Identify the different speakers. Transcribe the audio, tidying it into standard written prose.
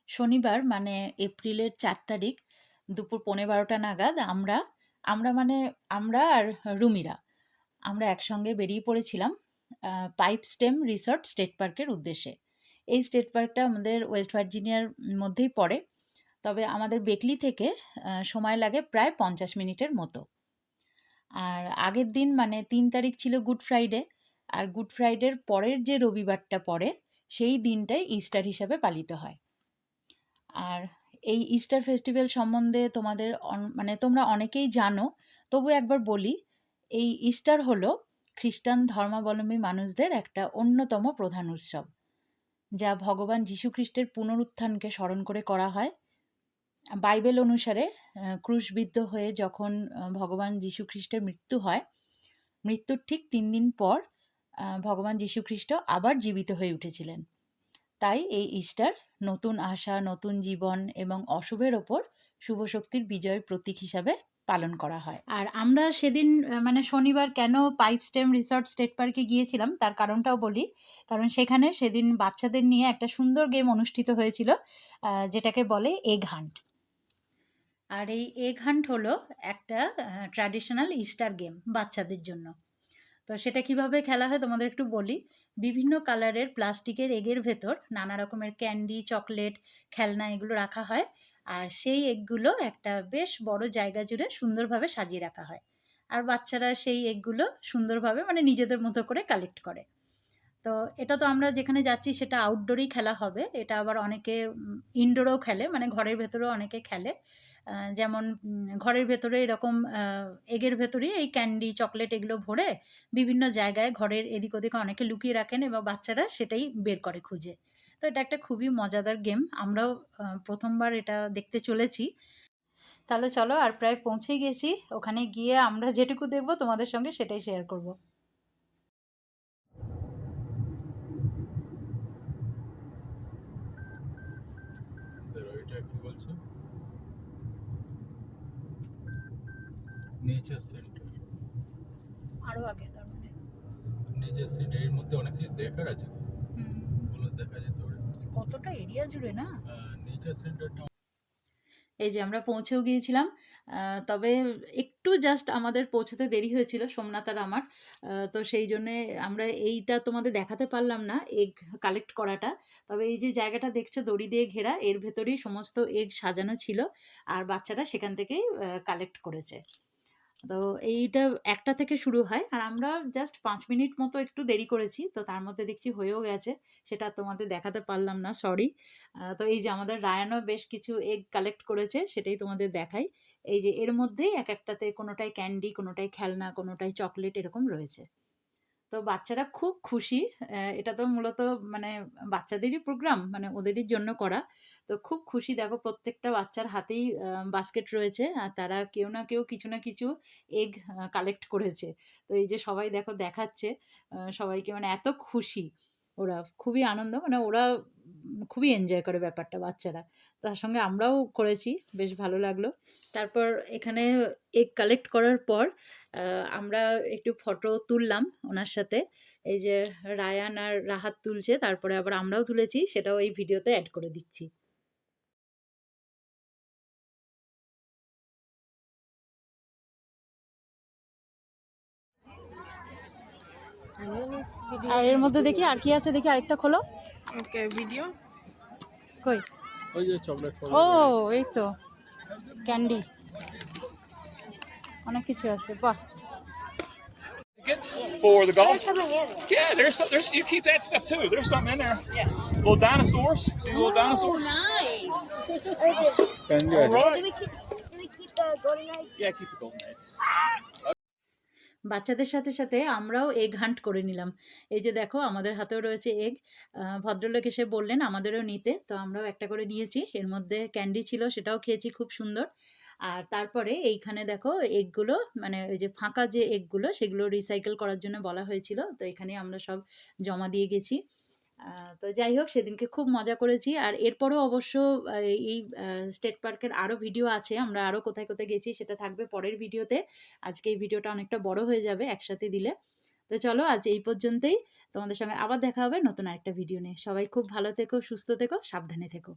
Speaker 1: শনিবার মানে এপ্রিলের ৪ তারিখ দুপুর ১৫:৩০ নাগাদ আমরা মানে আমরা আর রুমিরা আমরা একসঙ্গে বেরিয়ে পড়েছিলাম পাইপ স্টেম রিসর্ট স্টেট পার্কের উদ্দেশ্যে। এই স্টেট পার্কটা আমাদের ওয়েস্ট ভার্জিনিয়ার মধ্যেই পড়ে। তবে আমাদের বেকলি থেকে সময় লাগে প্রায় ৫০ মিনিটের মতো। আর আগের দিন মানে ৩ তারিখ ছিল গুড ফ্রাইডে, আর গুড ফ্রাইডের পরের যে রবিবারটা পড়ে সেই দিনটাই ইস্টার হিসাবে পালিত হয়। আর এই ইস্টার ফেস্টিভ্যাল সম্বন্ধে তোমাদের মানে তোমরা অনেকেই জানো, তবু একবার বলি। এই ইস্টার হলো খ্রিস্টান ধর্মাবলম্বী মানুষদের একটা অন্যতম প্রধান উৎসব, যা ভগবান যীশুখ্রিস্টের পুনরুত্থানকে স্মরণ করে করা হয়। বাইবেল অনুসারে ক্রুশবিদ্ধ হয়ে যখন ভগবান যীশুখ্রিস্টের মৃত্যু হয়, মৃত্যুর ঠিক ৩ দিন পর ভগবান যীশুখ্রিস্ট আবার জীবিত হয়ে উঠেছিলেন। তাই এই ইস্টার নতুন আশা, নতুন জীবন এবং অশুভের ওপর শুভ শক্তির বিজয়ের প্রতীক হিসাবে পালন করা হয়। আর আমরা সেদিন মানে শনিবার কেন পাইপ স্টেম রিসর্ট স্টেট পার্কে গিয়েছিলাম তার কারণটাও বলি। কারণ সেখানে সেদিন বাচ্চাদের নিয়ে একটা সুন্দর গেম অনুষ্ঠিত হয়েছিল, যেটাকে বলে এগ হান্ট। আর এই এগ হান্ট হলো একটা ট্র্যাডিশনাল ইস্টার গেম বাচ্চাদের জন্য। তো সেটা কিভাবে খেলা হয় তোমাদের একটু বলি। বিভিন্ন কালারের প্লাস্টিকের এগের ভেতর নানা রকমের ক্যান্ডি, চকলেট, খেলনা এগুলো রাখা হয়। আর সেই এগগুলো একটা বেশ বড় জায়গা জুড়ে সুন্দরভাবে সাজিয়ে রাখা হয়। আর বাচ্চারা সেই এগগুলো সুন্দরভাবে মানে নিজেদের মতো করে কালেক্ট করে। তো এটা তো আমরা যেখানে যাচ্ছি সেটা আউটডোরেই খেলা হবে। এটা আবার অনেকে ইনডোরেও খেলে, মানে ঘরের ভেতরেও অনেকে খেলে। যেমন ঘরের ভেতরে এরকম এগের ভেতরেই এই ক্যান্ডি, চকলেট এগুলো ভরে বিভিন্ন জায়গায় ঘরের এদিক ওদিকে অনেকে লুকিয়ে রাখেন এবং বাচ্চারা সেটাই বের করে খুঁজে। তো এটা একটা খুবই মজাদার গেম। আমরাও প্রথমবার এটা দেখতে চলেছি। তাহলে চলো, আর প্রায় পৌঁছেই গেছি। ওখানে গিয়ে আমরা যেটুকু দেখবো তোমাদের সঙ্গে সেটাই শেয়ার করব।
Speaker 2: এটা কি বলছো? Nature centre.
Speaker 1: আরও আগে তার মানে
Speaker 2: নেচার সেন্টার এর মধ্যে অনেক কিছু দেখার আছে। ওগুলো দেখা যেতে পারে।
Speaker 1: কতটা এরিয়া জুড়ে না।
Speaker 2: নেচার সেন্টারটা
Speaker 1: এই যে আমরা পৌঁছেও গিয়েছিলাম, তবে একটু জাস্ট আমাদের পৌঁছাতে দেরি হয়েছিল সোমনাথ আর আমার। তো সেই জন্যে আমরা এইটা তোমাদের দেখাতে পারলাম না, এগ কালেক্ট করাটা। তবে এই যে জায়গাটা দেখছো দড়ি দিয়ে ঘেরা, এর ভেতরেই সমস্ত এগ সাজানো ছিল, আর বাচ্চারা সেখান থেকেই কালেক্ট করেছে। তো এইটা ১টা থেকে শুরু হয়, আর আমরা জাস্ট ৫ মিনিট মতো একটু দেরি করেছি। তো তার মধ্যে দেখছি হয়েও গেছে। সেটা তোমাদের দেখাতে পারলাম না, সরি। তো এই যে আমাদের রায়ানও বেশ কিছু এগ কালেক্ট করেছে, সেটাই তোমাদের দেখাই। এই যে এর মধ্যেই এক-একটাতে কোনোটায় ক্যান্ডি, কোনোটায় খেলনা, কোনোটায় চকলেট এরকম রয়েছে। তো বাচ্চারা খুব খুশি। এটা তো মূলত মানে বাচ্চাদেরই প্রোগ্রাম, মানে ওদেরই জন্য করা। তো খুব খুশি, দেখো প্রত্যেকটা বাচ্চার হাতেই বাস্কেট রয়েছে, আর তারা কেউ না কেউ কিছু না কিছু এগ কালেক্ট করেছে। তো এই যে সবাই দেখো দেখাচ্ছে সবাইকে, মানে এত খুশি ওরা, খুবই আনন্দ, মানে ওরা খুবই এনজয় করে ব্যাপারটা বাচ্চারা। তার সঙ্গে আমরাও করেছি, বেশ ভালো লাগলো। তারপর এখানে এগ কালেক্ট করার পর আমরা একটু ফটো তুললাম ওনার সাথে। এই যে রায়ান আর রাহাত তুলছে, তারপরে আবার আমরাও তুলেছি, সেটাও এই ভিডিওতে অ্যাড করে দিচ্ছি। আর এর মধ্যে দেখি আর কি আছে, দেখি আরেকটা খোলো।
Speaker 3: ওকে, ভিডিও
Speaker 1: কই?
Speaker 2: ওই যে চকলেট।
Speaker 1: ও এই তো ক্যান্ডি, অনেক কিছু আছে, বাহ।
Speaker 4: For the golf.
Speaker 5: There's something in there.
Speaker 4: Yeah, there's you keep that stuff too. There's something in there. Yeah. Little dinosaurs. See little dinosaurs?
Speaker 1: Nice.
Speaker 2: Candy
Speaker 4: All
Speaker 2: আছে।
Speaker 4: right.
Speaker 5: Do we keep the golden egg?
Speaker 4: Yeah, keep the golden egg.
Speaker 1: বাচ্চাদের সাথে সাথে আমরাও egg hunt করে নিলাম। এই যে দেখো আমাদের হাতেও রয়েছে এগ। ভদ্রলোক এসে বললেন আমাদেরও নিতে, তো আমরাও একটা করে নিয়েছি। এর মধ্যে ক্যান্ডি ছিল, সেটাও খেয়েছি, খুব সুন্দর। আর তারপরে এইখানে দেখো এগগুলো, মানে ওই যে ফাঁকা যে এগগুলো সেগুলো রিসাইকেল করার জন্য বলা হয়েছিল, তো এখানে আমরা সব জমা দিয়ে গেছি। তো যাই হোক, সেদিনকে খুব মজা করেছি। আর এরপরেও অবশ্য এই স্টেট পার্কের আরও ভিডিও আছে, আমরা আরও কোথায় কোথায় গেছি সেটা থাকবে পরের ভিডিওতে। আজকে এই ভিডিওটা অনেকটা বড় হয়ে যাবে একসাথে দিলে। তো চলো আজ এই পর্যন্তই, তোমাদের সঙ্গে আবার দেখা হবে নতুন আরেকটা ভিডিও নিয়ে। সবাই খুব ভালো থেকো, সুস্থ থেকো, সাবধানে থেকো।